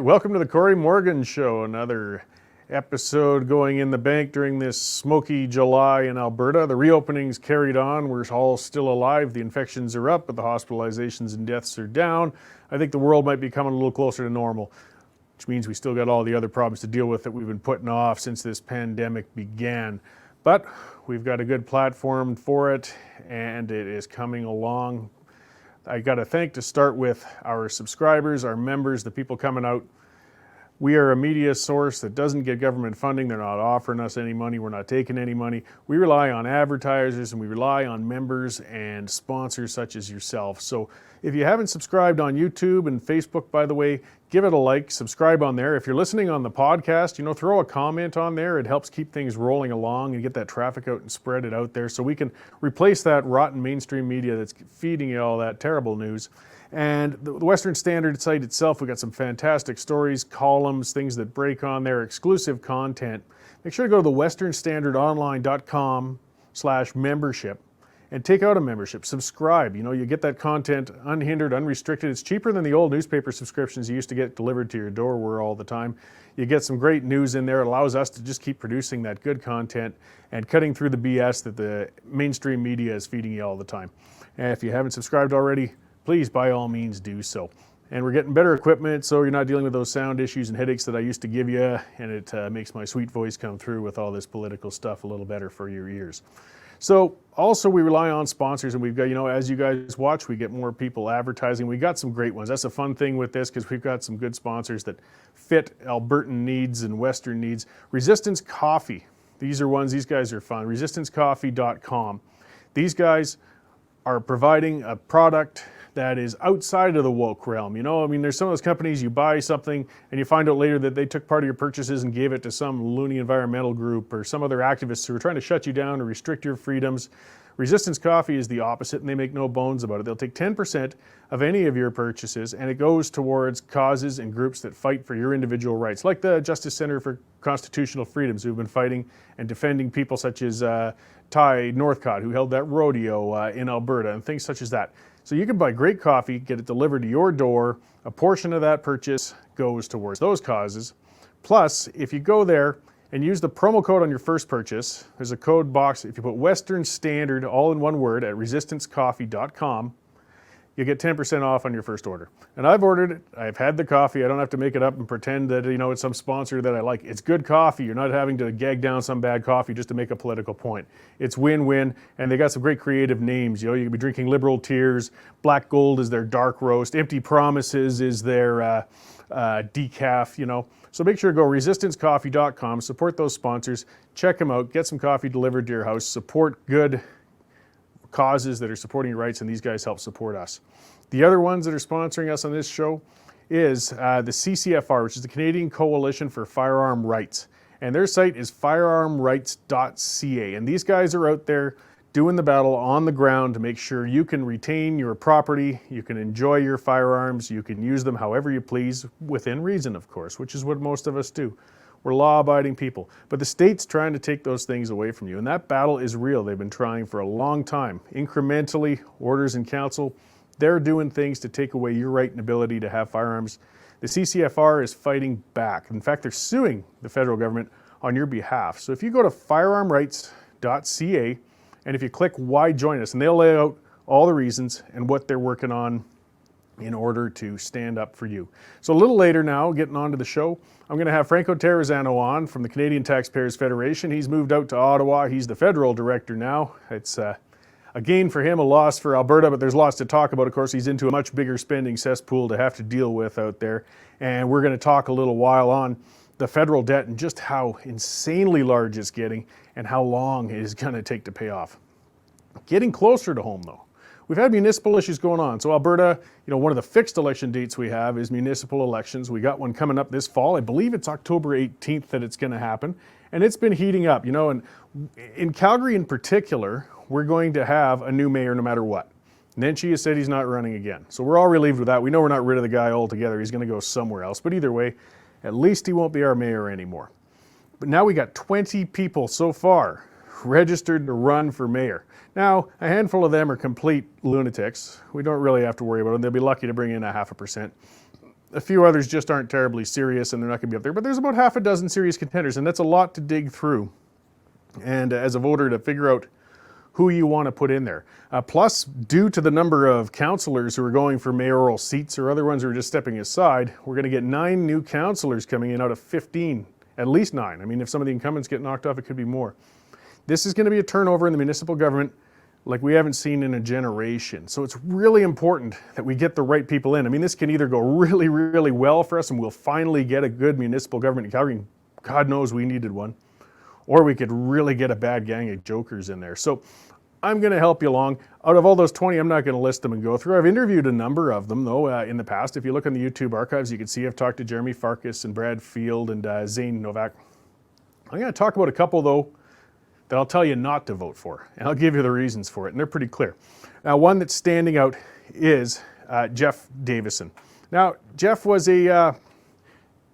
welcome to the Cory Morgan Show. Another episode going in the bank during this smoky July in Alberta. The reopening's carried on. We're all still alive. The infections are up, but the hospitalizations and deaths are down. I think the world might be coming a little closer to normal, which means we still got all the other problems to deal with that we've been putting off since this pandemic began. But we've got a good platform for it, and it is coming along. I got to thank to start with our subscribers, our members, the people coming out. We are a media source that doesn't get government funding. They're not offering us any money. We're not taking any money. We rely on advertisers and we rely on members and sponsors such as yourself. So if you haven't subscribed on YouTube and Facebook, by the way, give it a like, subscribe on there. If you're listening on the podcast, throw a comment on there. It helps keep things rolling along and get that traffic out and spread it out there so we can replace that rotten mainstream media that's feeding you all that terrible news. And the Western Standard site itself, we've got some fantastic stories, columns, things that break on there, exclusive content. Make sure to go to the westernstandardonline.com/membership and take out a membership, subscribe. You get that content unhindered, unrestricted. It's cheaper than the old newspaper subscriptions you used to get delivered to your door were all the time. You get some great news in there. It allows us to just keep producing that good content and cutting through the BS that the mainstream media is feeding you all the time. And if you haven't subscribed already, please, by all means, do so. And we're getting better equipment, so you're not dealing with those sound issues and headaches that I used to give you, and it makes my sweet voice come through with all this political stuff a little better for your ears. So also we rely on sponsors, and we've got, as you guys watch, we get more people advertising. We got some great ones. That's a fun thing with this because we've got some good sponsors that fit Albertan needs and Western needs. Resistance Coffee. These guys are fun. resistancecoffee.com. These guys are providing a product that is outside of the woke realm. There's some of those companies, you buy something and you find out later that they took part of your purchases and gave it to some loony environmental group or some other activists who are trying to shut you down or restrict your freedoms. Resistance Coffee is the opposite, and they make no bones about it. They'll take 10% of any of your purchases, and it goes towards causes and groups that fight for your individual rights, like the Justice Center for Constitutional Freedoms, who've been fighting and defending people such as Ty Northcott, who held that rodeo in Alberta, and things such as that. So you can buy great coffee, get it delivered to your door. A portion of that purchase goes towards those causes. Plus, if you go there and use the promo code on your first purchase, there's a code box. If you put Western Standard all in one word at resistancecoffee.com, you get 10% off on your first order. And I've ordered it. I've had the coffee. I don't have to make it up and pretend that it's some sponsor that I like. It's good coffee. You're not having to gag down some bad coffee just to make a political point. It's win-win, and they got some great creative names. You could be drinking Liberal Tears. Black Gold is their dark roast. Empty Promises is their decaf. So make sure to go resistancecoffee.com. Support those sponsors. Check them out. Get some coffee delivered to your house. Support good causes that are supporting your rights, and these guys help support us. The other ones that are sponsoring us on this show is the CCFR, which is the Canadian Coalition for Firearm Rights. And their site is firearmrights.ca. And these guys are out there doing the battle on the ground to make sure you can retain your property, you can enjoy your firearms, you can use them however you please, within reason, of course, which is what most of us do. We're law-abiding people. But the state's trying to take those things away from you, and that battle is real. They've been trying for a long time. Incrementally, orders in council, they're doing things to take away your right and ability to have firearms. The CCFR is fighting back. In fact, they're suing the federal government on your behalf. So if you go to firearmrights.ca, and if you click Why Join Us, and they'll lay out all the reasons and what they're working on in order to stand up for you. So a little later now, getting on to the show, I'm going to have Franco Terrazzano on from the Canadian Taxpayers Federation. He's moved out to Ottawa. He's the federal director now. It's a gain for him, a loss for Alberta, but there's lots to talk about. Of course, he's into a much bigger spending cesspool to have to deal with out there. And we're going to talk a little while on the federal debt and just how insanely large it's getting and how long it is going to take to pay off. Getting closer to home, though. We've had municipal issues going on. So Alberta, one of the fixed election dates we have is municipal elections. We got one coming up this fall. I believe it's October 18th that it's going to happen. And it's been heating up, and in Calgary in particular, we're going to have a new mayor no matter what. Nenshi has said he's not running again. So we're all relieved with that. We know we're not rid of the guy altogether. He's going to go somewhere else. But either way, at least he won't be our mayor anymore. But now we got 20 people so far registered to run for mayor. Now, a handful of them are complete lunatics. We don't really have to worry about them. They'll be lucky to bring in 0.5%. a few others just aren't terribly serious and they're not going to be up there. But there's about half a dozen serious contenders, and that's a lot to dig through. And as a voter, to figure out who you want to put in there. Plus, due to the number of councillors who are going for mayoral seats or other ones who are just stepping aside, we're going to get 9 new councillors coming in out of 15, at least 9. I mean, if some of the incumbents get knocked off, it could be more. This is going to be a turnover in the municipal government like we haven't seen in a generation. So it's really important that we get the right people in. I mean, this can either go really, really well for us and we'll finally get a good municipal government in Calgary. God knows we needed one. Or we could really get a bad gang of jokers in there. So I'm going to help you along. Out of all those 20, I'm not going to list them and go through. I've interviewed a number of them, though, in the past. If you look on the YouTube archives, you can see I've talked to Jeremy Farkas and Brad Field and Zane Novak. I'm going to talk about a couple, though, that I'll tell you not to vote for. And I'll give you the reasons for it, and they're pretty clear. Now, one that's standing out is Jeff Davison. Now, Jeff was a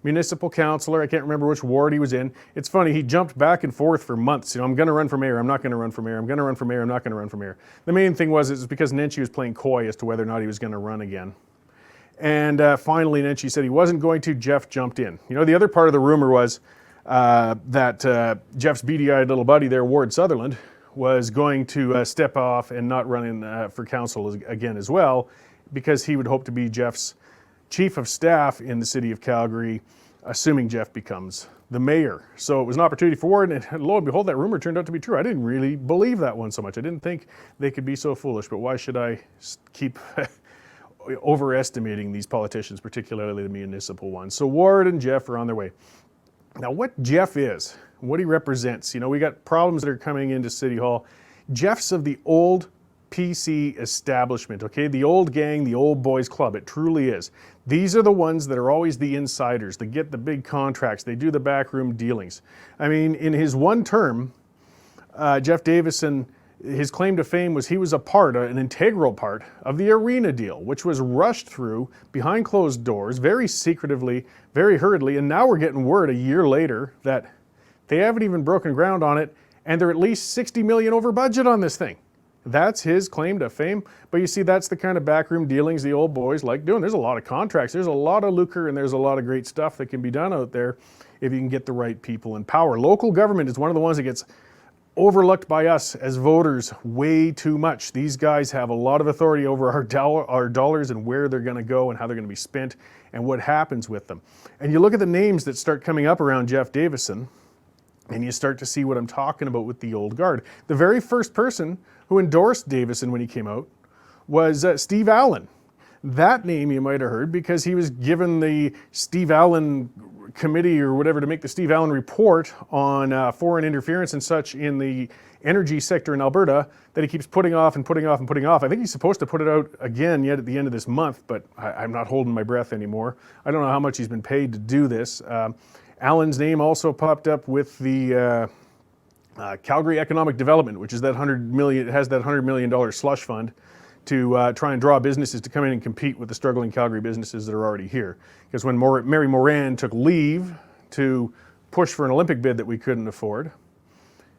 municipal councillor. I can't remember which ward he was in. It's funny, he jumped back and forth for months. You know, I'm going to run for mayor, I'm not going to run for mayor, I'm going to run for mayor, I'm not going to run for mayor. The main thing was, it was because Nenshi was playing coy as to whether or not he was going to run again. And finally, Nenshi said he wasn't going to. Jeff jumped in. You know, the other part of the rumor was that Jeff's beady-eyed little buddy there, Ward Sutherland, was going to step off and not run in for council again as well, because he would hope to be Jeff's chief of staff in the city of Calgary, assuming Jeff becomes the mayor. So it was an opportunity for Ward, and lo and behold, that rumor turned out to be true. I didn't really believe that one so much. I didn't think they could be so foolish, but why should I keep overestimating these politicians, particularly the municipal ones? So Ward and Jeff are on their way. Now, what Jeff is, what he represents, you know, we got problems that are coming into City Hall. Jeff's of the old PC establishment, okay? The old gang, the old boys club, it truly is. These are the ones that are always the insiders. They get the big contracts. They do the backroom dealings. I mean, in his one term, Jeff Davison, his claim to fame was he was an integral part of the arena deal, which was rushed through behind closed doors, very secretively, very hurriedly, and now we're getting word a year later that they haven't even broken ground on it, and they're at least $60 million over budget on this thing. That's his claim to fame. But you see, that's the kind of backroom dealings the old boys like doing. There's a lot of contracts, there's a lot of lucre, and there's a lot of great stuff that can be done out there if you can get the right people in power. Local government is one of the ones that gets overlooked by us as voters way too much. These guys have a lot of authority over our dollars and where they're going to go and how they're going to be spent and what happens with them. And you look at the names that start coming up around Jeff Davison, and you start to see what I'm talking about with the old guard. The very first person who endorsed Davison when he came out was Steve Allen. That name you might have heard because he was given the Steve Allen committee or whatever to make the Steve Allen report on foreign interference and such in the energy sector in Alberta that he keeps putting off and putting off and putting off. I think he's supposed to put it out again yet at the end of this month, but I'm not holding my breath anymore. I don't know how much he's been paid to do this. Allen's name also popped up with the Calgary Economic Development, which is that $100 million slush fund to try and draw businesses to come in and compete with the struggling Calgary businesses that are already here. Because when Mary Moran took leave to push for an Olympic bid that we couldn't afford,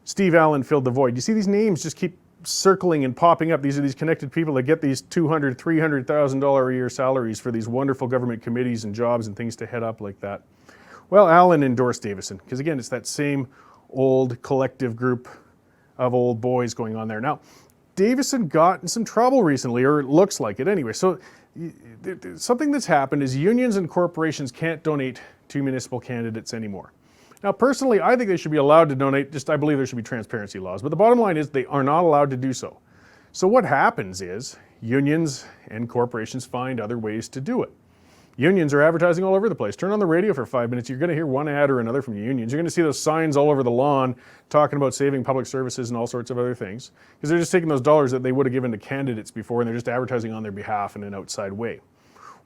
Steve Allen filled the void. You see these names just keep circling and popping up. These are these connected people that get these $200,000, $300,000 a year salaries for these wonderful government committees and jobs and things to head up like that. Well, Allen endorsed Davison, because again, it's that same old collective group of old boys going on there. Now, Davison got in some trouble recently, or it looks like it anyway. So something that's happened is unions and corporations can't donate to municipal candidates anymore. Now, personally, I think they should be allowed to donate, I believe there should be transparency laws, but the bottom line is they are not allowed to do so. So what happens is unions and corporations find other ways to do it. Unions are advertising all over the place. Turn on the radio for 5 minutes, you're going to hear one ad or another from the unions. You're going to see those signs all over the lawn talking about saving public services and all sorts of other things, because they're just taking those dollars that they would have given to candidates before and they're just advertising on their behalf in an outside way.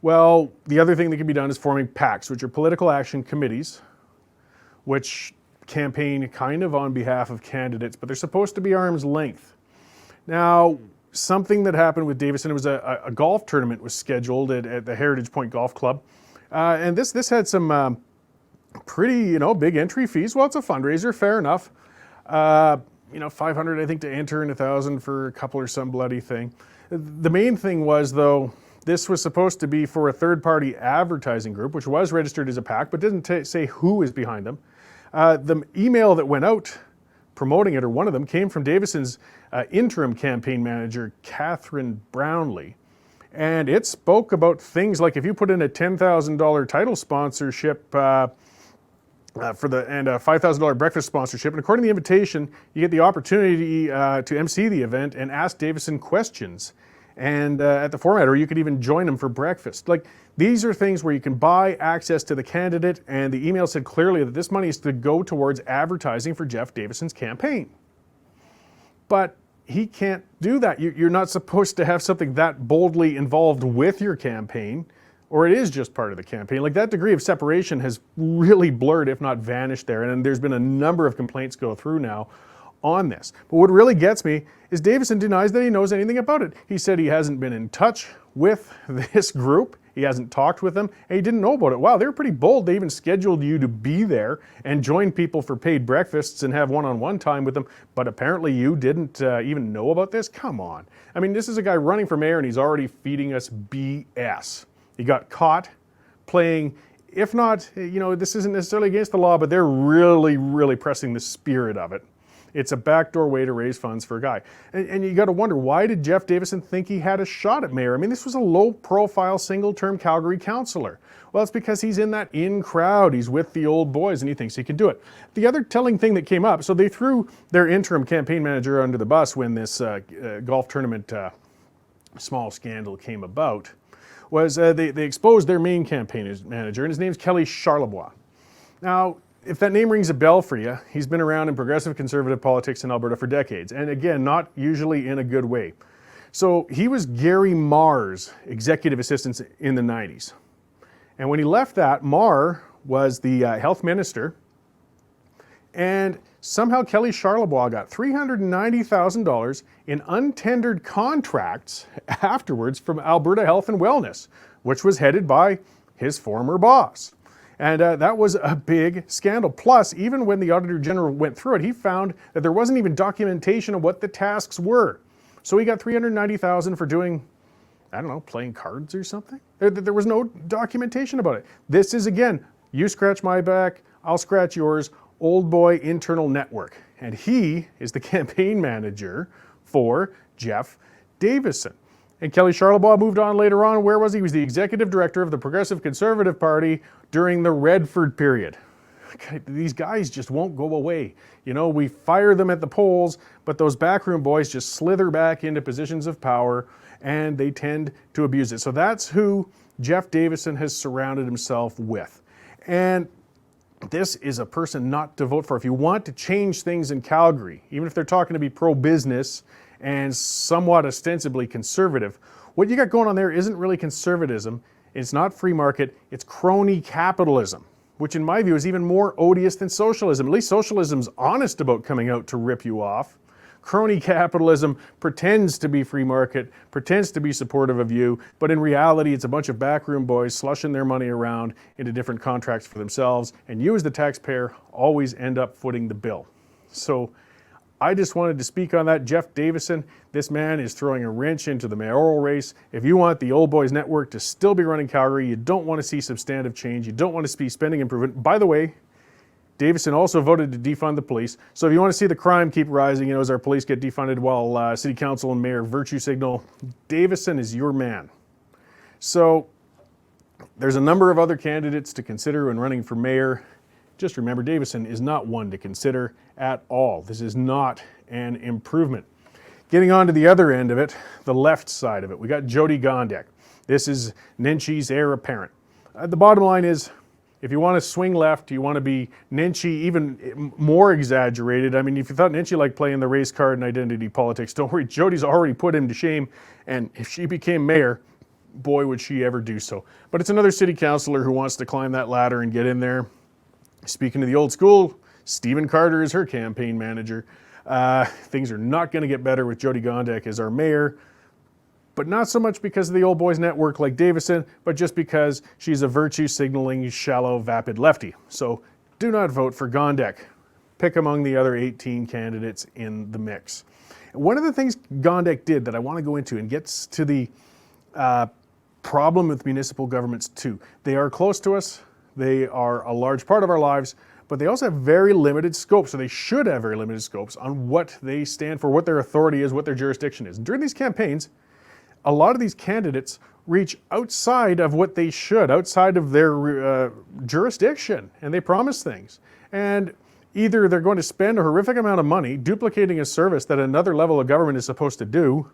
Well, the other thing that can be done is forming PACs, which are political action committees, which campaign kind of on behalf of candidates, but they're supposed to be arm's length. Now, something that happened with Davison, it was a golf tournament was scheduled at the Heritage Point Golf Club. And this had some pretty, big entry fees. Well, it's a fundraiser, fair enough. $500, I think, to enter and $1,000 for a couple or some bloody thing. The main thing was, though, This was supposed to be for a third-party advertising group, which was registered as a PAC, but didn't say who is behind them. The email that went out promoting it, or one of them, came from Davison's interim campaign manager, Catherine Brownlee. And it spoke about things like if you put in a $10,000 title sponsorship and a $5,000 breakfast sponsorship, and according to the invitation, you get the opportunity to MC the event and ask Davison questions and at the format, or you could even join him for breakfast. Like, these are things where you can buy access to the candidate, and the email said clearly that this money is to go towards advertising for Jeff Davison's campaign. But he can't do that. You're not supposed to have something that boldly involved with your campaign, or it is just part of the campaign. Like, that degree of separation has really blurred, if not vanished there, and there's been a number of complaints go through now on this. But what really gets me is Davison denies that he knows anything about it. He said he hasn't been in touch with this group, he hasn't talked with them, and he didn't know about it. Wow, they were pretty bold. They even scheduled you to be there and join people for paid breakfasts and have one-on-one time with them, but apparently you didn't even know about this? Come on. I mean, this is a guy running for mayor and he's already feeding us BS. He got caught playing, if not, this isn't necessarily against the law, but they're really, really pressing the spirit of it. It's a backdoor way to raise funds for a guy. And you got to wonder, why did Jeff Davison think he had a shot at mayor? I mean, this was a low-profile, single-term Calgary councillor. Well, it's because he's in that in crowd. He's with the old boys, and he thinks he can do it. The other telling thing that came up, so they threw their interim campaign manager under the bus when this golf tournament small scandal came about, was they exposed their main campaign manager, and his name's Kelly Charlebois. Now, if that name rings a bell for you, he's been around in progressive conservative politics in Alberta for decades, and again, not usually in a good way. So he was Gary Marr's executive assistant in the 90s. And when he left that, Marr was the health minister, and somehow Kelly Charlebois got $390,000 in untendered contracts afterwards from Alberta Health and Wellness, which was headed by his former boss. And that was a big scandal. Plus, even when the Auditor General went through it, he found that there wasn't even documentation of what the tasks were. So he got $390,000 for doing, I don't know, playing cards or something. There was no documentation about it. This is, again, you scratch my back, I'll scratch yours, old boy internal network. And he is the campaign manager for Jeff Davison. And Kelly Charlebois moved on later on. Where was he? He was the executive director of the Progressive Conservative Party during the Redford period. These guys just won't go away. We fire them at the polls, but those backroom boys just slither back into positions of power, and they tend to abuse it. So that's who Jeff Davison has surrounded himself with. And this is a person not to vote for. If you want to change things in Calgary, even if they're talking to be pro-business and somewhat ostensibly conservative, what you got going on there isn't really conservatism. It's not free market, it's crony capitalism, which in my view is even more odious than socialism. At least socialism's honest about coming out to rip you off. Crony capitalism pretends to be free market, pretends to be supportive of you, but in reality it's a bunch of backroom boys slushing their money around into different contracts for themselves, and you as the taxpayer always end up footing the bill. So I just wanted to speak on that. Jeff Davison, this man is throwing a wrench into the mayoral race. If you want the old boys network to still be running Calgary, you don't want to see substantive change, you don't want to see spending improvement. By the way, Davison also voted to defund the police. So if you want to see the crime keep rising, as our police get defunded while City Council and Mayor virtue signal, Davison is your man. So there's a number of other candidates to consider when running for mayor. Just remember, Davison is not one to consider at all. This is not an improvement. Getting on to the other end of it, the left side of it, we got Jyoti Gondek. This is Nenshi's heir apparent. The bottom line is, if you want to swing left, you want to be Nenshi, even more exaggerated. I mean, if you thought Nenshi liked playing the race card and identity politics, don't worry, Jyoti's already put him to shame. And if she became mayor, boy, would she ever do so. But it's another city councillor who wants to climb that ladder and get in there. Speaking of the old school, Stephen Carter is her campaign manager. Things are not going to get better with Jyoti Gondek as our mayor, but not so much because of the old boys network like Davison, but just because she's a virtue signaling, shallow, vapid lefty. So do not vote for Gondek. Pick among the other 18 candidates in the mix. One of the things Gondek did that I want to go into and gets to the problem with municipal governments too. They are close to us, they are a large part of our lives, but they also have very limited scope, so they should have very limited scopes on what they stand for, what their authority is, what their jurisdiction is. And during these campaigns, a lot of these candidates reach outside of what they should, outside of their jurisdiction, and they promise things. And either they're going to spend a horrific amount of money duplicating a service that another level of government is supposed to do,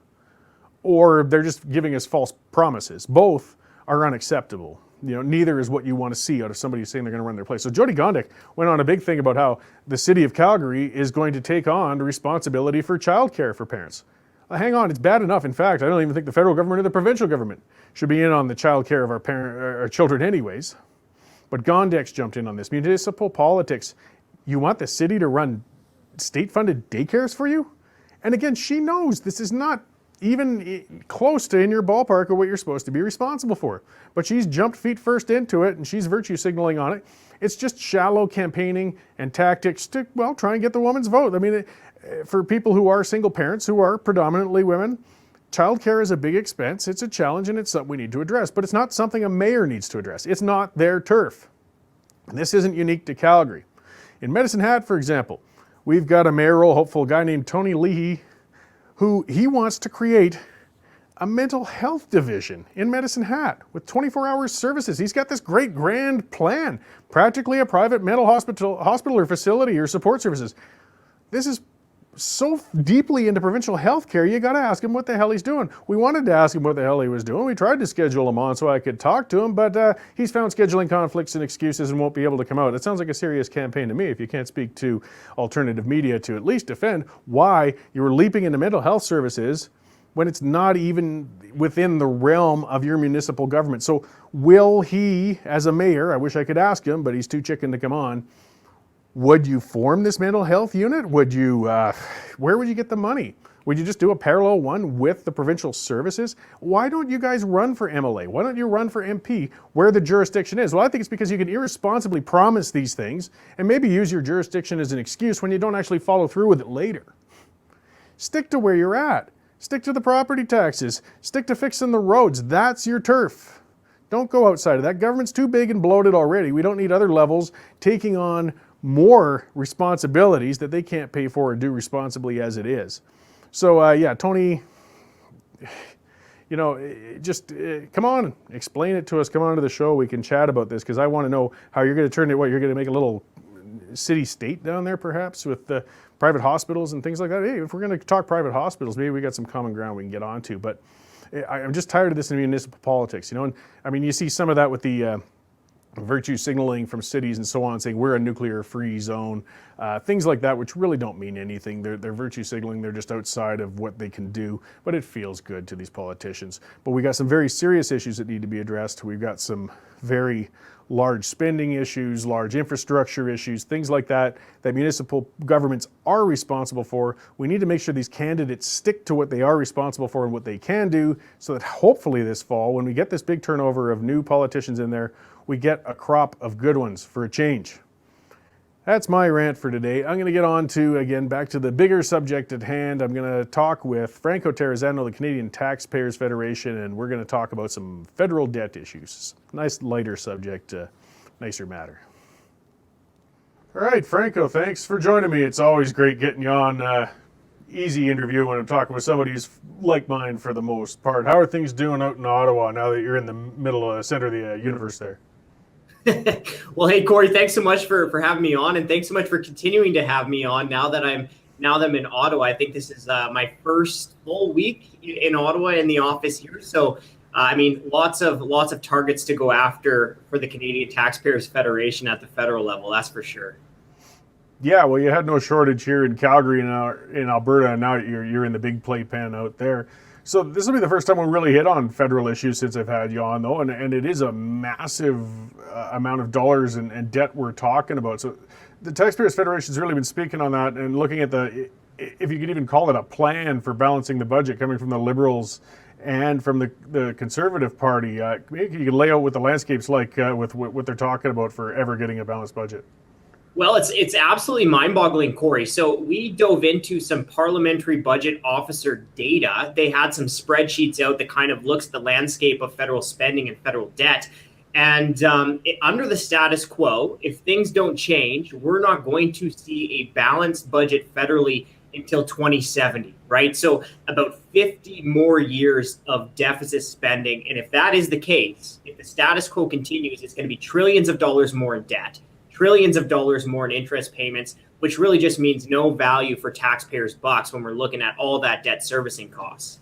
or they're just giving us false promises. Both are unacceptable. Neither is what you want to see out of somebody saying they're going to run their place. So Jyoti Gondek went on a big thing about how the city of Calgary is going to take on the responsibility for childcare for parents. Hang on, it's bad enough. In fact, I don't even think the federal government or the provincial government should be in on the childcare of our children anyways. But Gondek's jumped in on this. Municipal politics. You want the city to run state-funded daycares for you? And again, she knows this is not even close to in your ballpark of what you're supposed to be responsible for. But she's jumped feet first into it, and she's virtue signaling on it. It's just shallow campaigning and tactics to, well, try and get the woman's vote. I mean, for people who are single parents, who are predominantly women, childcare is a big expense. It's a challenge, and it's something we need to address. But it's not something a mayor needs to address. It's not their turf. And this isn't unique to Calgary. In Medicine Hat, for example, we've got a mayoral hopeful guy named Tony Leahy, who he wants to create a mental health division in Medicine Hat with 24-hour services. He's got this great grand plan, practically a private mental hospital or facility or support services. This is so deeply into provincial health care, you got to ask him what the hell he's doing. We wanted to ask him what the hell he was doing. We tried to schedule him on so I could talk to him, but he's found scheduling conflicts and excuses and won't be able to come out. It sounds like a serious campaign to me if you can't speak to alternative media to at least defend why you were leaping into mental health services when it's not even within the realm of your municipal government. So will he, as a mayor, I wish I could ask him, but he's too chicken to come on, would you form this mental health unit? Would you, where would you get the money? Would you just do a parallel one with the provincial services? Why don't you guys run for MLA? Why don't you run for MP where the jurisdiction is? Well, I think it's because you can irresponsibly promise these things and maybe use your jurisdiction as an excuse when you don't actually follow through with it later. Stick to where you're at. Stick to the property taxes. Stick to fixing the roads. That's your turf. Don't go outside of that. Government's too big and bloated already. We don't need other levels taking on more responsibilities that they can't pay for or do responsibly as it is. So yeah, Tony, just come on, explain it to us. Come on to the show. We can chat about this because I want to know how you're going to turn it. What, you're going to make a little city-state down there perhaps with the private hospitals and things like that? Hey, if we're going to talk private hospitals, maybe we got some common ground we can get onto. But I'm just tired of this in municipal politics, And I mean, you see some of that with the virtue signaling from cities and so on, saying we're a nuclear-free zone, things like that, which really don't mean anything. They're virtue signaling. They're just outside of what they can do, but it feels good to these politicians. But we got some very serious issues that need to be addressed. We've got some very large spending issues, large infrastructure issues, things like that municipal governments are responsible for. We need to make sure these candidates stick to what they are responsible for and what they can do, so that hopefully this fall, when we get this big turnover of new politicians in there, we get a crop of good ones for a change. That's my rant for today. I'm going to get on to, again, back to the bigger subject at hand. I'm going to talk with Franco Terrazzano, the Canadian Taxpayers Federation, and we're going to talk about some federal debt issues. Nice lighter subject, nicer matter. All right, Franco, thanks for joining me. It's always great getting you on. Easy interview when I'm talking with somebody who's like mine for the most part. How are things doing out in Ottawa now that you're in the center of the universe there? Well, hey, Cory, thanks so much for having me on, and thanks so much for continuing to have me on now that I'm in Ottawa. I think this is my first full week in Ottawa in the office here. So, I mean, lots of targets to go after for the Canadian Taxpayers Federation at the federal level. That's for sure. Yeah, well, you had no shortage here in Calgary and in Alberta, and now you're in the big playpen out there. So this will be the first time we really hit on federal issues since I've had you on, though, and it is a massive amount of dollars and debt we're talking about. So the Taxpayers Federation's really been speaking on that and looking at if you could even call it a plan for balancing the budget coming from the Liberals and from the Conservative Party. Maybe you could lay out what the landscape's like with what they're talking about for ever getting a balanced budget. Well, it's absolutely mind-boggling, Cory. So we dove into some parliamentary budget officer data. They had some spreadsheets out that kind of looks at the landscape of federal spending and federal debt. And under the status quo, if things don't change, we're not going to see a balanced budget federally until 2070, right? So about 50 more years of deficit spending. And if that is the case, if the status quo continues, it's going to be trillions of dollars more in debt, trillions of dollars more in interest payments, which really just means no value for taxpayers' bucks when we're looking at all that debt servicing costs.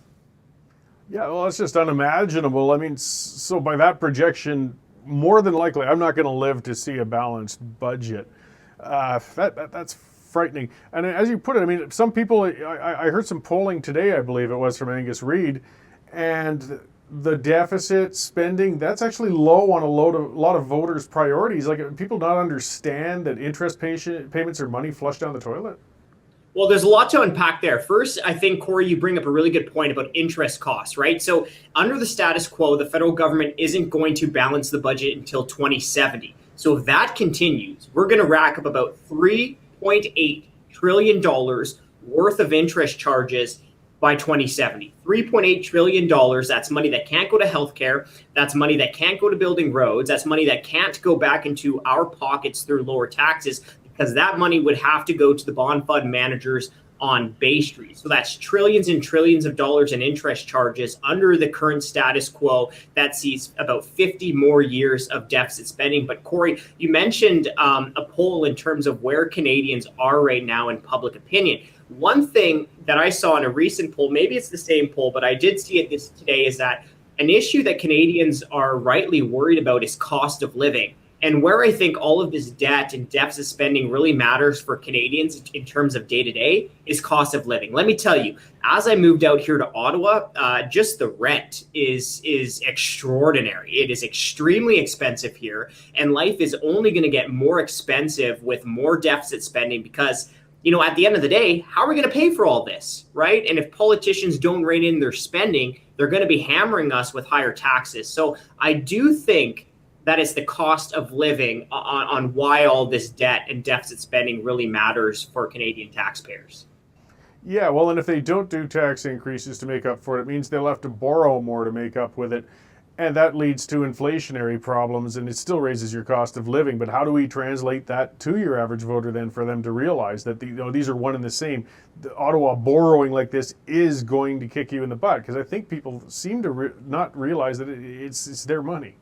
Yeah, well, it's just unimaginable. I mean, so by that projection, more than likely, I'm not going to live to see a balanced budget. That's frightening. And as you put it, I mean, some people, I heard some polling today, I believe it was from Angus Reid, and the deficit spending, that's actually low on a lot of voters' priorities. Like, people not understand that interest payments are money flushed down the toilet. Well, there's a lot to unpack there. First, I think, Cory, you bring up a really good point about interest costs, right? So under the status quo, the federal government isn't going to balance the budget until 2070. So if that continues, we're going to rack up about $3.8 trillion worth of interest charges by 2070. $3.8 trillion, that's money that can't go to healthcare. That's money that can't go to building roads. That's money that can't go back into our pockets through lower taxes, because that money would have to go to the bond fund managers on Bay Street. So that's trillions and trillions of dollars in interest charges under the current status quo that sees about 50 more years of deficit spending. But Cory, you mentioned a poll in terms of where Canadians are right now in public opinion. One thing that I saw in a recent poll, maybe it's the same poll, but I did see it today, is that an issue that Canadians are rightly worried about is cost of living. And where I think all of this debt and deficit spending really matters for Canadians in terms of day-to-day is cost of living. Let me tell you, as I moved out here to Ottawa, just the rent is extraordinary. It is extremely expensive here, and life is only going to get more expensive with more deficit spending because, you know, at the end of the day, how are we going to pay for all this, right? And if politicians don't rein in their spending, they're going to be hammering us with higher taxes. So I do think that is the cost of living on why all this debt and deficit spending really matters for Canadian taxpayers. Yeah, well, and if they don't do tax increases to make up for it, it means they'll have to borrow more to make up with it. And that leads to inflationary problems, and it still raises your cost of living. But how do we translate that to your average voter then for them to realize that these are one and the same? The Ottawa borrowing like this is going to kick you in the butt, because I think people seem to not realize that it's their money.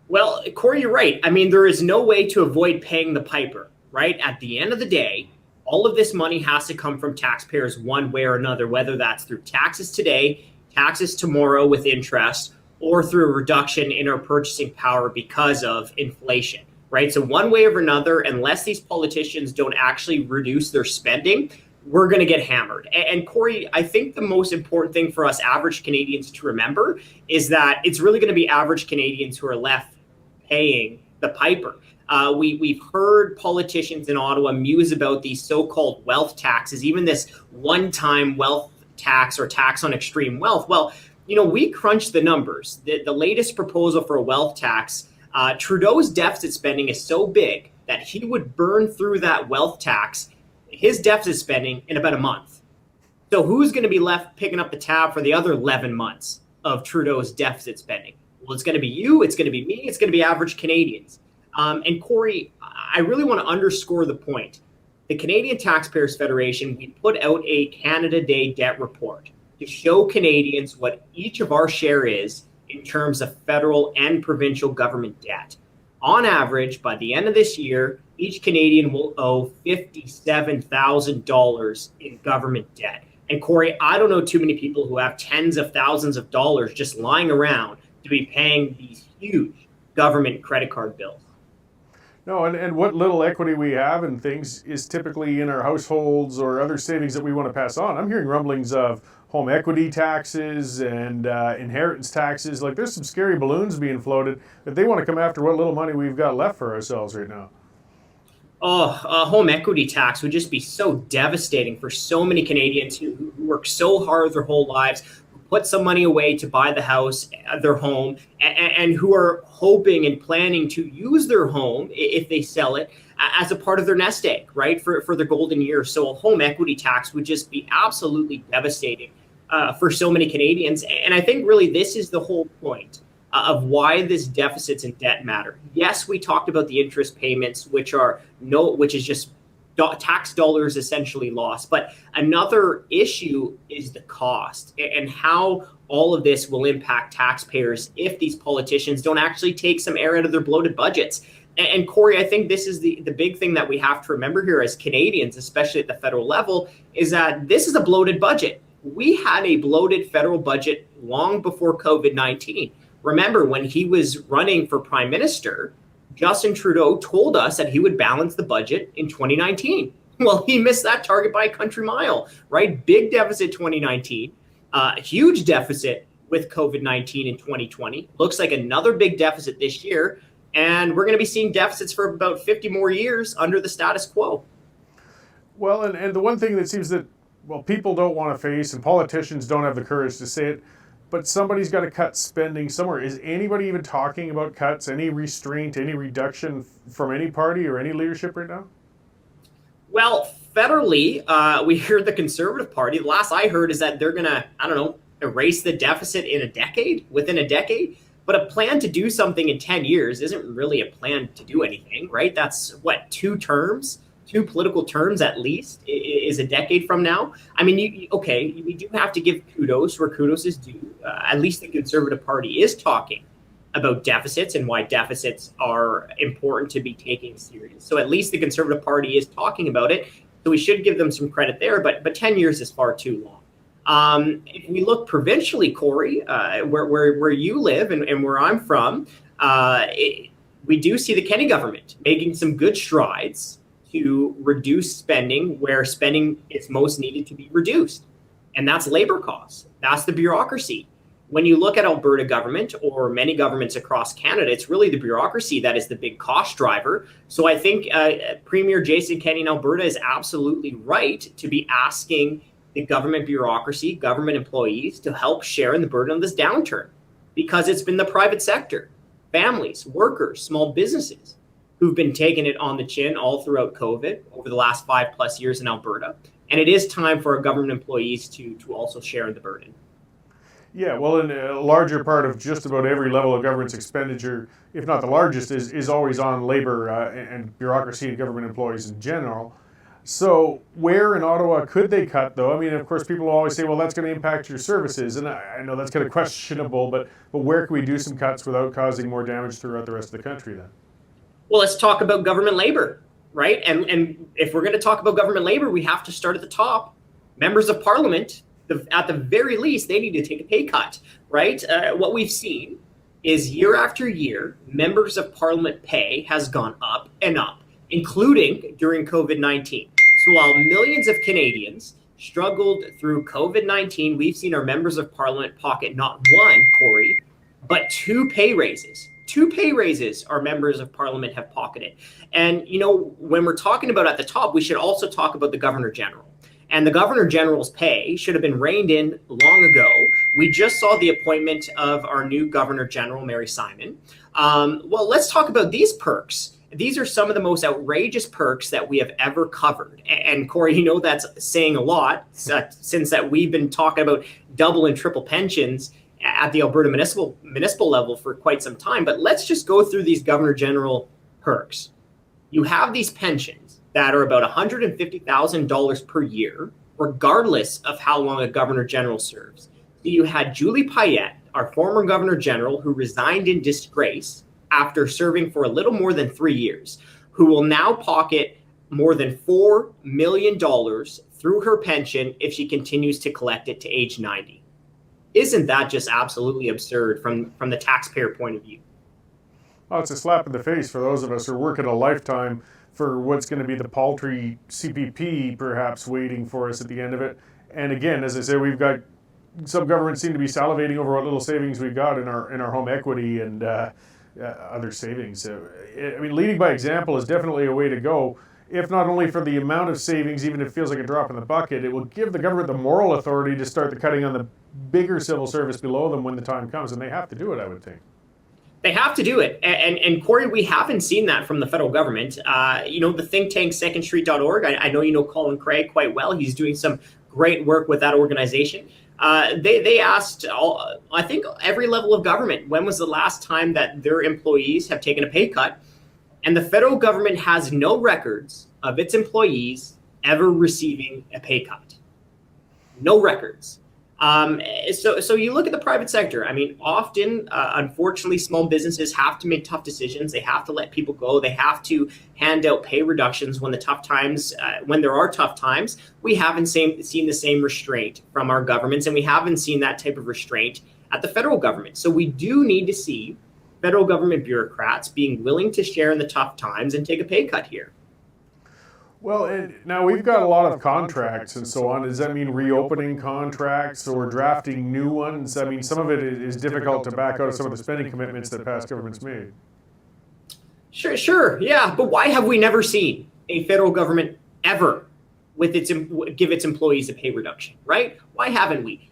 Well, Cory, you're right. I mean, there is no way to avoid paying the piper, right? At the end of the day, all of this money has to come from taxpayers one way or another, whether that's through taxes today, taxes tomorrow with interest, or through a reduction in our purchasing power because of inflation, right? So one way or another, unless these politicians don't actually reduce their spending, we're going to get hammered. And Cory, I think the most important thing for us average Canadians to remember is that it's really going to be average Canadians who are left paying the piper. We've heard politicians in Ottawa muse about these so-called wealth taxes, even this one-time wealth tax or tax on extreme wealth. Well, you know, we crunched the numbers. The latest proposal for a wealth tax, Trudeau's deficit spending is so big that he would burn through that wealth tax, his deficit spending, in about a month. So who's going to be left picking up the tab for the other 11 months of Trudeau's deficit spending? Well, it's going to be you, it's going to be me, it's going to be average Canadians. And Cory, I really want to underscore the point. The Canadian Taxpayers Federation, we put out a Canada Day debt report to show Canadians what each of our share is in terms of federal and provincial government debt. On average, by the end of this year, each Canadian will owe $57,000 in government debt. And Cory, I don't know too many people who have tens of thousands of dollars just lying around to be paying these huge government credit card bills. No, and what little equity we have in things is typically in our households or other savings that we want to pass on. I'm hearing rumblings of home equity taxes and inheritance taxes. Like, there's some scary balloons being floated that they want to come after what little money we've got left for ourselves right now. Oh, a home equity tax would just be so devastating for so many Canadians who work so hard their whole lives, put some money away to buy the house, their home, and who are hoping and planning to use their home if they sell it as a part of their nest egg, right, for their golden years. So a home equity tax would just be absolutely devastating for so many Canadians. And I think really this is the whole point of why this deficits and debt matter. Yes, we talked about the interest payments, which is just tax dollars essentially lost. But another issue is the cost and how all of this will impact taxpayers if these politicians don't actually take some air out of their bloated budgets. And Cory, I think this is the big thing that we have to remember here as Canadians, especially at the federal level, is that this is a bloated budget. We had a bloated federal budget long before COVID-19. Remember, when he was running for prime minister, Justin Trudeau told us that he would balance the budget in 2019. Well, he missed that target by a country mile, right? Big deficit 2019, huge deficit with COVID-19 in 2020. Looks like another big deficit this year. And we're going to be seeing deficits for about 50 more years under the status quo. Well, and the one thing that seems that, well, people don't want to face and politicians don't have the courage to say it, but somebody's got to cut spending somewhere. Is anybody even talking about cuts, any restraint, any reduction from any party or any leadership right now? Well, federally, we heard the Conservative Party. The last I heard is that they're going to, erase the deficit within a decade. But a plan to do something in 10 years isn't really a plan to do anything, right? That's what, 2 political terms at least is a decade from now. I mean, we do have to give kudos where kudos is due. At least the Conservative Party is talking about deficits and why deficits are important to be taken serious. So at least the Conservative Party is talking about it. So we should give them some credit there, but 10 years is far too long. If we look provincially, Cory, where you live and where I'm from, we do see the Kenney government making some good strides to reduce spending where spending is most needed to be reduced. And that's labor costs. That's the bureaucracy. When you look at Alberta government or many governments across Canada, it's really the bureaucracy that is the big cost driver. So I think Premier Jason Kenney in Alberta is absolutely right to be asking the government bureaucracy, government employees to help share in the burden of this downturn, because it's been the private sector, families, workers, small businesses who've been taking it on the chin all throughout COVID over the last 5+ years in Alberta. And it is time for our government employees to also share in the burden. Yeah, well, and a larger part of just about every level of government's expenditure, if not the largest, is always on labor and bureaucracy and government employees in general. So where in Ottawa could they cut, though? I mean, of course, people will always say, well, that's going to impact your services. And I know that's kind of questionable, but where can we do some cuts without causing more damage throughout the rest of the country then? Well, let's talk about government labor, right? And if we're going to talk about government labor, we have to start at the top. Members of Parliament, at the very least, they need to take a pay cut, right? What we've seen is year after year, members of Parliament pay has gone up and up, including during COVID-19. So while millions of Canadians struggled through COVID-19, we've seen our members of Parliament pocket not one, Cory, but 2 pay raises. 2 pay raises our members of Parliament have pocketed. And, when we're talking about at the top, we should also talk about the Governor General. And the Governor General's pay should have been reined in long ago. We just saw the appointment of our new Governor General, Mary Simon. Well, let's talk about these perks. These are some of the most outrageous perks that we have ever covered. And Cory, that's saying a lot since that we've been talking about double and triple pensions at the Alberta municipal level for quite some time. But let's just go through these Governor General perks. You have these pensions that are about $150,000 per year, regardless of how long a Governor General serves. So you had Julie Payette, our former Governor General, who resigned in disgrace after serving for a little more than 3 years, who will now pocket more than $4 million through her pension if she continues to collect it to age 90. Isn't that just absolutely absurd from the taxpayer point of view? Well, it's a slap in the face for those of us who are working a lifetime for what's going to be the paltry CPP perhaps waiting for us at the end of it. And again, as I say, we've got some governments seem to be salivating over what little savings we've got in our home equity and other savings. I mean, leading by example is definitely a way to go, if not only for the amount of savings, even if it feels like a drop in the bucket, it will give the government the moral authority to start the cutting on the bigger civil service below them when the time comes, and they have to do it, I would think. They have to do it. And Cory, we haven't seen that from the federal government. The think tank secondstreet.org, I know you know Colin Craig quite well. He's doing some great work with that organization. They asked, I think, every level of government, when was the last time that their employees have taken a pay cut? And the federal government has no records of its employees ever receiving a pay cut. No records. So you look at the private sector. I mean, often, unfortunately, small businesses have to make tough decisions. They have to let people go. They have to hand out pay reductions when there are tough times. We haven't seen the same restraint from our governments, and we haven't seen that type of restraint at the federal government. So we do need to see federal government bureaucrats being willing to share in the tough times and take a pay cut here. Well, now we've got a lot of contracts and so on. Does that mean reopening contracts or drafting new ones? I mean, some of it is difficult to back out of some of the spending commitments that past governments made. Sure, yeah. But why have we never seen a federal government ever give its employees a pay reduction, right? Why haven't we?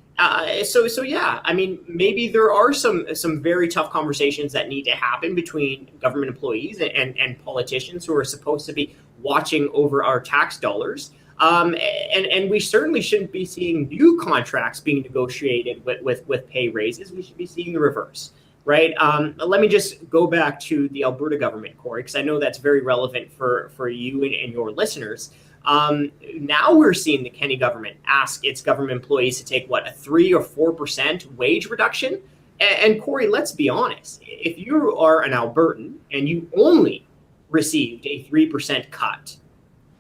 So yeah, I mean, maybe there are some very tough conversations that need to happen between government employees and politicians who are supposed to be watching over our tax dollars. And we certainly shouldn't be seeing new contracts being negotiated with pay raises. We should be seeing the reverse, right? Let me just go back to the Alberta government, Cory, because I know that's very relevant for you and your listeners. Now we're seeing the Kenney government ask its government employees to take, a 3 or 4% wage reduction? And Cory, let's be honest. If you are an Albertan and you only received a 3% cut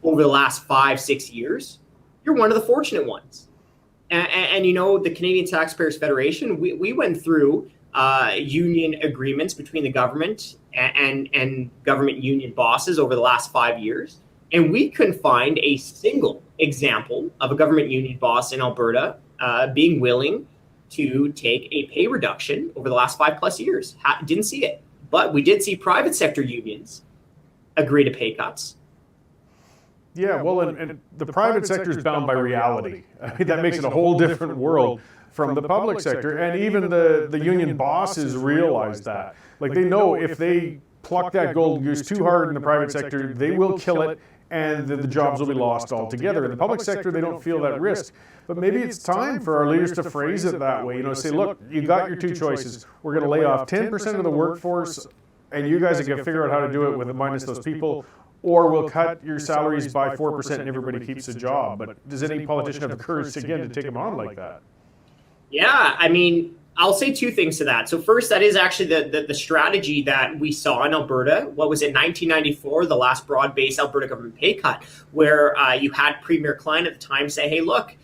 over the last 5-6 years, you're one of the fortunate ones. And the Canadian Taxpayers Federation, we went through union agreements between the government and government union bosses over the last 5 years. And we couldn't find a single example of a government union boss in Alberta being willing to take a pay reduction over the last 5+ years. Didn't see it. But we did see private sector unions agree to pay cuts. Yeah, well, and the private sector is bound by reality. I mean, that makes it a whole different world from the public sector. And even the union bosses realize that. Like, they know if they pluck that golden goose too hard in the private sector, they will kill it, and the jobs will be lost altogether. In the public sector, they don't feel that risk. But maybe it's time for our leaders to phrase it that way. Say, look, you got your two choices. We're going to lay off 10% of the workforce, and you guys are going to figure out how to do it with minus those people, or we'll cut your salaries by 4% and everybody keeps a job. But does any politician have the courage, again, to take them on like that? Yeah, I mean, I'll say two things to that. So first, that is actually the strategy that we saw in Alberta. What was it, 1994, the last broad-based Alberta government pay cut, where you had Premier Klein at the time say, hey, look,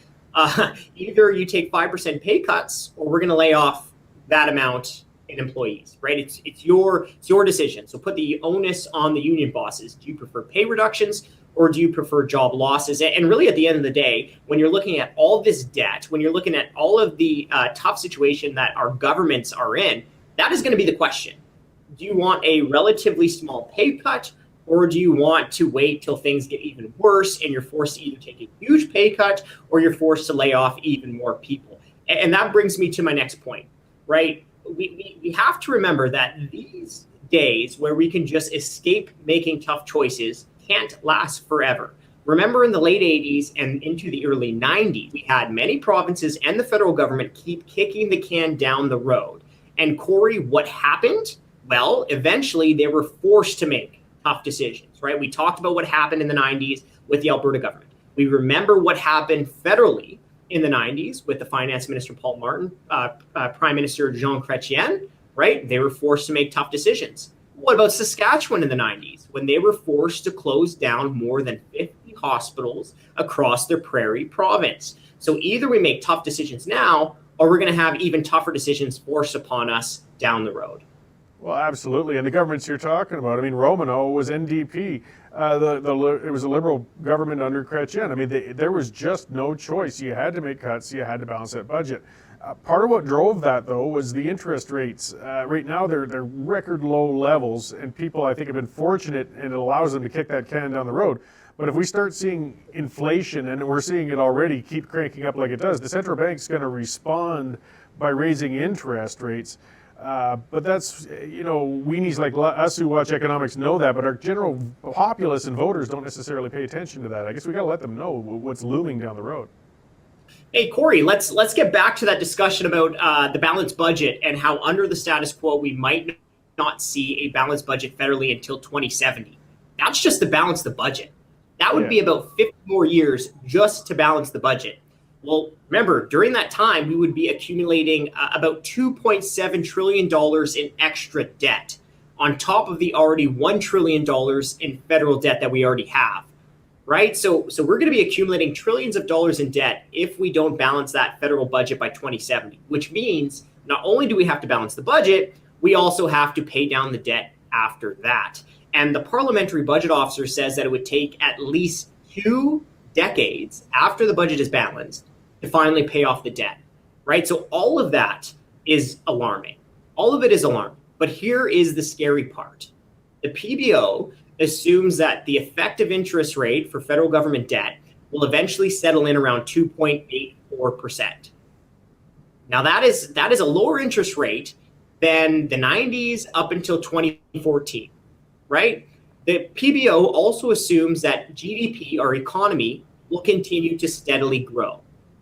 either you take 5% pay cuts or we're going to lay off that amount in employees, right? It's your decision. So put the onus on the union bosses. Do you prefer pay reductions or do you prefer job losses? And really, at the end of the day, when you're looking at all this debt, when you're looking at all of the tough situation that our governments are in, that is going to be the question. Do you want a relatively small pay cut, or do you want to wait till things get even worse and you're forced to either take a huge pay cut or you're forced to lay off even more people? And that brings me to my next point, right? We have to remember that these days where we can just escape making tough choices can't last forever. Remember, in the late 80s and into the early 90s, we had many provinces and the federal government keep kicking the can down the road. And Cory, what happened? Well, eventually they were forced to make tough decisions, right? We talked about what happened in the 90s with the Alberta government. We remember what happened federally in the 90s with the Finance Minister Paul Martin, Prime Minister Jean Chrétien, right? They were forced to make tough decisions. What about Saskatchewan in the 90s when they were forced to close down more than 50 hospitals across their prairie province? So either we make tough decisions now or we're going to have even tougher decisions forced upon us down the road. Well, absolutely. And the governments you're talking about, I mean, Romano was NDP. It was a Liberal government under Chrétien. I mean, there was just no choice. You had to make cuts. You had to balance that budget. Part of what drove that, though, was the interest rates. Right now, they're record low levels, and people, I think, have been fortunate, and it allows them to kick that can down the road. But if we start seeing inflation, and we're seeing it already, keep cranking up like it does, the central bank's going to respond by raising interest rates. But that's, weenies like us who watch economics know that, but our general populace and voters don't necessarily pay attention to that. I guess we got to let them know what's looming down the road. Hey, Cory, let's get back to that discussion about the balanced budget and how under the status quo we might not see a balanced budget federally until 2070. That's just to balance the budget. That would be about 50 more years just to balance the budget. Well, remember, during that time, we would be accumulating about $2.7 trillion in extra debt on top of the already $1 trillion in federal debt that we already have. Right? So we're going to be accumulating trillions of dollars in debt if we don't balance that federal budget by 2070, which means not only do we have to balance the budget, we also have to pay down the debt after that. And the parliamentary budget officer says that it would take at least 2 decades after the budget is balanced to finally pay off the debt. Right? So all of that is alarming. All of it is alarming. But here is the scary part. The PBO assumes that the effective interest rate for federal government debt will eventually settle in around 2.84%. Now that is a lower interest rate than the 90s up until 2014, right? The PBO also assumes that GDP, our economy, will continue to steadily grow.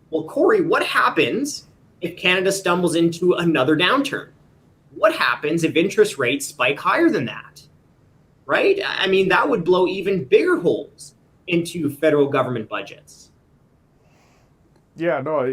Well, Cory, what happens if Canada stumbles into another downturn? What happens if interest rates spike higher than that? Right? I mean, that would blow even bigger holes into federal government budgets. Yeah, no,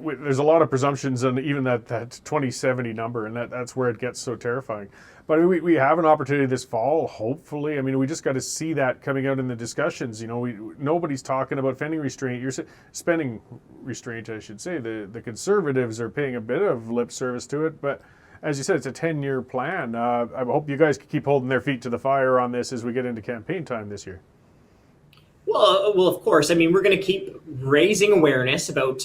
there's a lot of presumptions on even that 2070 number, and that's where it gets so terrifying. But we have an opportunity this fall, hopefully. I mean, we just got to see that coming out in the discussions. Nobody's talking about spending restraint. Spending restraint, I should say. The Conservatives are paying a bit of lip service to it, but as you said, it's a 10-year plan. I hope you guys can keep holding their feet to the fire on this as we get into campaign time this year. Well, of course. I mean, we're going to keep raising awareness about,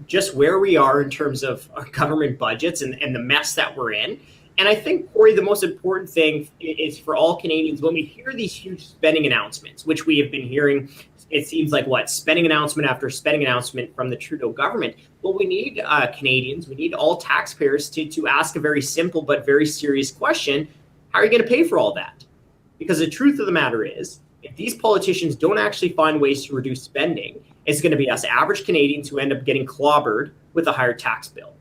just where we are in terms of our government budgets and the mess that we're in. And I think, Cory, the most important thing is for all Canadians, when we hear these huge spending announcements, which we have been hearing, it seems like spending announcement after spending announcement from the Trudeau government. Well, we need Canadians, we need all taxpayers to ask a very simple but very serious question. How are you going to pay for all that? Because the truth of the matter is, if these politicians don't actually find ways to reduce spending, it's going to be us average Canadians who end up getting clobbered with a higher tax bill.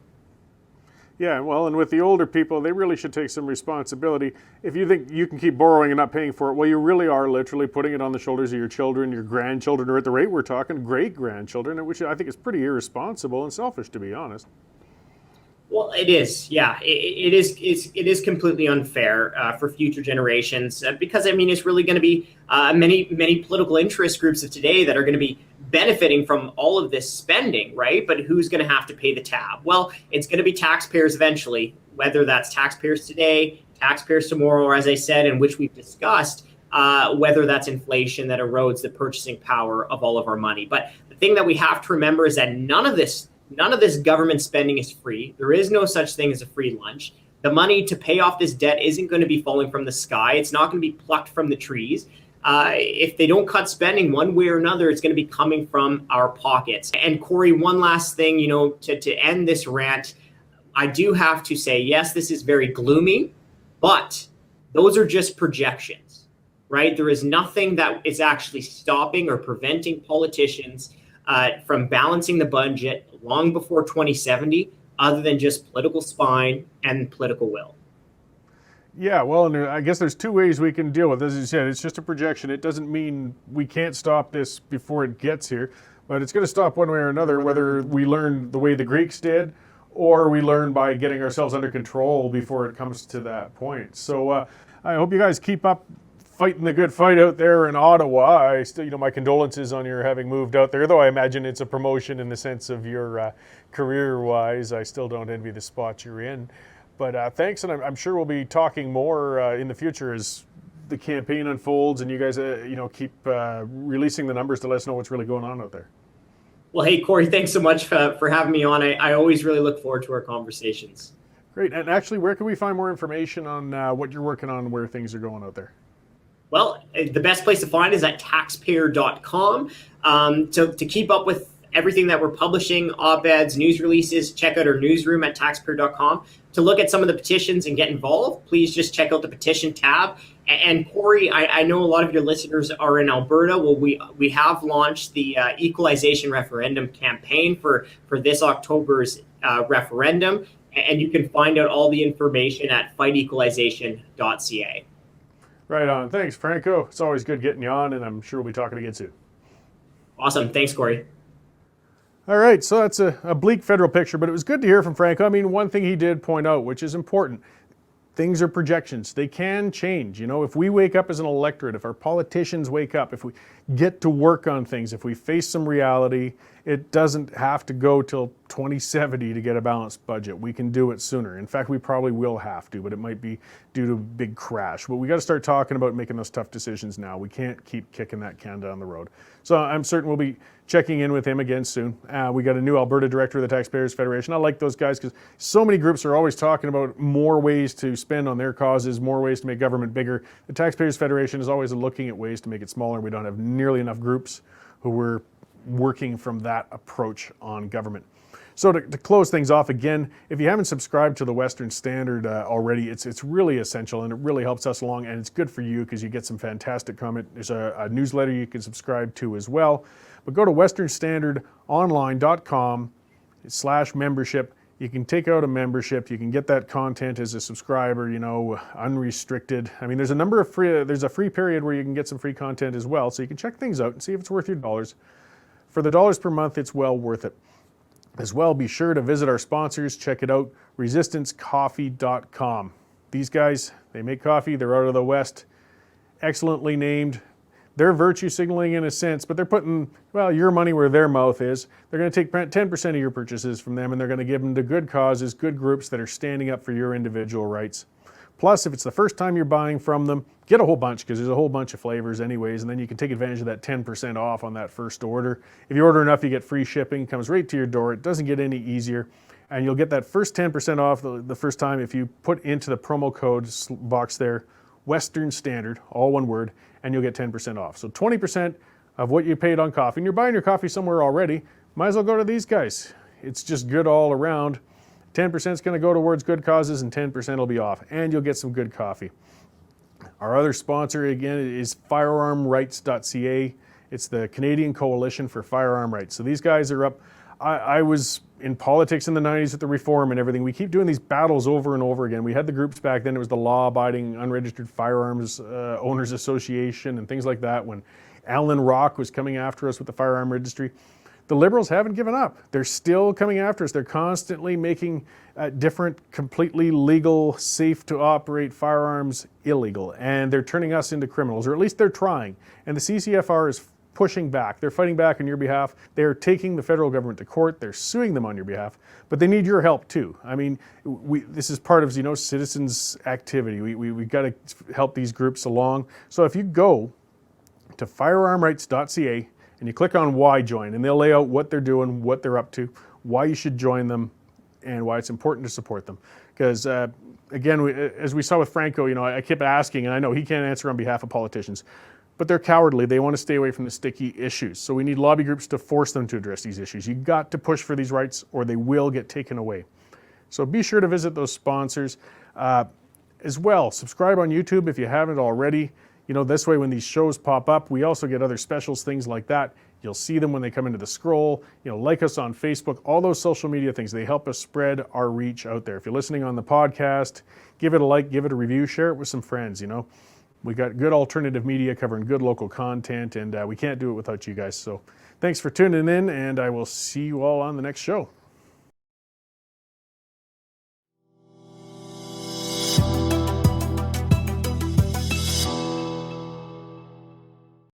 Yeah, well, and with the older people, they really should take some responsibility. If you think you can keep borrowing and not paying for it, well, you really are literally putting it on the shoulders of your children, your grandchildren, or at the rate we're talking, great-grandchildren, which I think is pretty irresponsible and selfish, to be honest. Well, it is. Yeah, it is completely unfair for future generations because, I mean, it's really going to be many political interest groups of today that are going to be benefiting from all of this spending, right? But who's going to have to pay the tab? Well, it's going to be taxpayers eventually, whether that's taxpayers today, taxpayers tomorrow, or as I said, in which we've discussed, whether that's inflation that erodes the purchasing power of all of our money. But the thing that we have to remember is that none of this government spending is free. There is no such thing as a free lunch. The money to pay off this debt isn't going to be falling from the sky. It's not going to be plucked from the trees. If they don't cut spending one way or another, it's going to be coming from our pockets. And Cory, one last thing, to end this rant, I do have to say, yes, this is very gloomy, but those are just projections, right? There is nothing that is actually stopping or preventing politicians from balancing the budget long before 2070, other than just political spine and political will. Yeah, well, and I guess there's two ways we can deal with this. As you said, it's just a projection. It doesn't mean we can't stop this before it gets here, but it's going to stop one way or another, whether we learn the way the Greeks did or we learn by getting ourselves under control before it comes to that point. So I hope you guys keep up fighting the good fight out there in Ottawa. I still, my condolences on your having moved out there, though I imagine it's a promotion in the sense of your career-wise. I still don't envy the spot you're in. But thanks, and I'm sure we'll be talking more in the future as the campaign unfolds and you guys, keep releasing the numbers to let us know what's really going on out there. Well, hey, Cory, thanks so much for having me on. I always really look forward to our conversations. Great. And actually, where can we find more information on what you're working on and where things are going out there? Well, the best place to find is at taxpayer.com. To keep up with everything that we're publishing, op-eds, news releases. Check out our newsroom at taxpayer.com. To look at some of the petitions and get involved, please just check out the petition tab. And Cory, I know a lot of your listeners are in Alberta. Well, we have launched the equalization referendum campaign for this October's referendum, and you can find out all the information at fightequalization.ca. Right on. Thanks, Franco. It's always good getting you on, and I'm sure we'll be talking again soon. Awesome. Thanks, Cory. All right, so that's a bleak federal picture, but it was good to hear from Franco. I mean, one thing he did point out, which is important, things are projections. They can change. You know, if we wake up as an electorate, if our politicians wake up, if we get to work on things, if we face some reality, it doesn't have to go till 2070 to get a balanced budget. We can do it sooner. In fact, we probably will have to, but it might be due to a big crash. But we got to start talking about making those tough decisions now. We can't keep kicking that can down the road. So I'm certain we'll be checking in with him again soon. We got a new Alberta director of the Taxpayers Federation. I like those guys because so many groups are always talking about more ways to spend on their causes, more ways to make government bigger. The Taxpayers Federation is always looking at ways to make it smaller. We don't have nearly enough groups who were working from that approach on government. So to close things off again, if you haven't subscribed to the Western Standard already, it's really essential and it really helps us along, and it's good for you because you get some fantastic comment. There's a newsletter you can subscribe to as well. But go to westernstandardonline.com/membership. You can take out a membership. You can get that content as a subscriber, you know, unrestricted. I mean, there's a free period where you can get some free content as well. So you can check things out and see if it's worth your dollars. For the dollars per month, it's well worth it. As well, be sure to visit our sponsors. Check it out, resistancecoffee.com. These guys, they make coffee. They're out of the West. Excellently named. They're virtue signaling in a sense, but they're putting, well, your money where their mouth is. They're going to take 10% of your purchases from them, and they're going to give them to good causes, good groups that are standing up for your individual rights. Plus, if it's the first time you're buying from them, get a whole bunch because there's a whole bunch of flavors anyways, and then you can take advantage of that 10% off on that first order. If you order enough, you get free shipping, comes right to your door. It doesn't get any easier, and you'll get that first 10% off the first time if you put into the promo code box there, Western Standard, all one word, and you'll get 10% off. So 20% of what you paid on coffee, and you're buying your coffee somewhere already, might as well go to these guys. It's just good all around. 10% is going to go towards good causes and 10% will be off, and you'll get some good coffee. Our other sponsor, again, is firearmrights.ca. It's the Canadian Coalition for Firearm Rights. So these guys are up. I was in politics in the 90s with the reform and everything. We keep doing these battles over and over again. We had the groups back then. It was the Law-Abiding Unregistered Firearms Owners Association and things like that when Alan Rock was coming after us with the firearm registry. The Liberals haven't given up. They're still coming after us. They're constantly making different, completely legal, safe to operate firearms illegal. And they're turning us into criminals, or at least they're trying. And the CCFR is pushing back. They're fighting back on your behalf. They're taking the federal government to court. They're suing them on your behalf. But they need your help too. I mean, this is part of, citizens' activity. We've got to help these groups along. So if you go to firearmrights.ca, and you click on why join, and they'll lay out what they're doing, what they're up to, why you should join them, and why it's important to support them. Because again, as we saw with Franco, I kept asking, and I know he can't answer on behalf of politicians, but they're cowardly. They want to stay away from the sticky issues. So we need lobby groups to force them to address these issues. You got to push for these rights or they will get taken away. So be sure to visit those sponsors. As well, subscribe on YouTube if you haven't already. This way when these shows pop up, we also get other specials, things like that. You'll see them when they come into the scroll. Like us on Facebook, all those social media things. They help us spread our reach out there. If you're listening on the podcast, give it a like, give it a review, share it with some friends, We got good alternative media covering good local content, and we can't do it without you guys. So thanks for tuning in, and I will see you all on the next show.